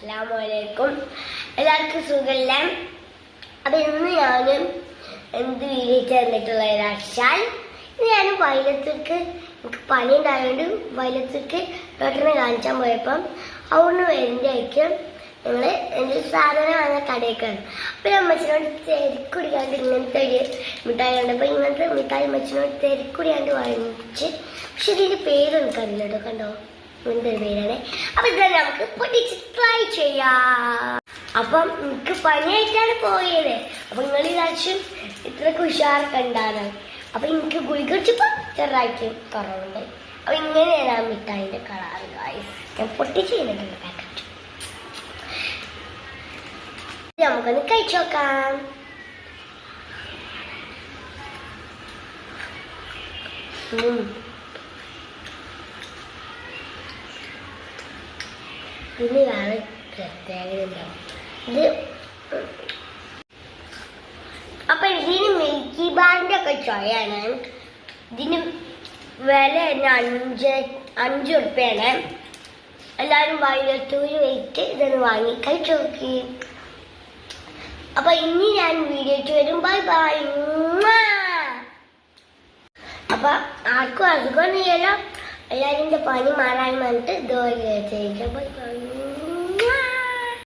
അസ്സലാമലൈക്കും. എല്ലാവർക്കും സുഖമല്ലേ? അപ്പൊ ഇന്ന് ഞാനും എന്ത് വീഡിയോ തന്നിട്ടുള്ള വെച്ചാൽ ഇന്ന് ഞാൻ വയലത്തേക്ക് എനിക്ക് പനി ഉണ്ടായതുകൊണ്ട് വയലത്തേക്ക് ഡോക്ടറിനെ കാണിച്ചാൻ പോയപ്പം അവിടുന്ന് വരുന്നതായിരിക്കും ഞങ്ങള് എൻ്റെ സാധനം വാങ്ങാൻ കടയേക്കാണ്. അപ്പൊ അമ്മച്ചിനോട് തിരക്കുടിക്കാണ്ട് ഇങ്ങനത്തെ ഒരു മിഠായി ഉണ്ട്. അപ്പൊ ഇങ്ങനത്തെ മിഠായി അമ്മച്ചിനോട് തിരക്കുടിയാണ്ട് വാങ്ങിച്ച്, പക്ഷെ ഇതിന്റെ പേര് എനിക്കറിയില്ല കേട്ടോ. കണ്ടോ, ഇങ്ങനത്തെ ഒരു പേരാണ്. അപ്പൊ ഇതാണ് നമുക്ക് പൊട്ടിച്ച് ട്രൈ ചെയ്യാം. അപ്പം എനിക്ക് പനിയായിട്ടാണ് പോയത്. അപ്പൊ നിങ്ങൾ ഇതാച്ചും ഇത്രക്ക് ഉഷാറൊക്കെ ഉണ്ടാകാൻ. അപ്പൊ എനിക്ക് ഗുളിക കുടിച്ചപ്പോ ചെറുതായിട്ട് കുറവുണ്ട്. അപ്പൊ ഇങ്ങനെയാണ് ആ മിഠായിന്റെ കളർ ഗായ്സ്. ഞാൻ പൊട്ടിച്ച് കഴിഞ്ഞിട്ടുണ്ട് പാക്കറ്റ്. നമുക്കൊന്ന് കഴിച്ചു നോക്കാം. പിന്നെ വേറെ പ്രത്യേകത ഉണ്ടാവും ഇത്. അപ്പൊ ഇതിന് മിൽക്കി ബാറിന്റെ ഒക്കെ ചോയാണ്. ഇതിന് വില അഞ്ച് ഉറുപ്പ്യാണ്. എല്ലാവരും വൈകിട്ടൂര് വെയിറ്റ് ഇതൊന്ന് വാങ്ങി കഴിച്ചു നോക്കി. അപ്പൊ ഇനി ഞാൻ വീഡിയോയ്ക്ക് വരും. Bye bye. അപ്പൊ ആർക്കും അസുഖമൊന്നും ചെയ്യലോ. എല്ലാവരും പനി മാറാൻ വന്നിട്ട് ഇതുപോലെ ചെയ്യിക്കാം. Bye bye.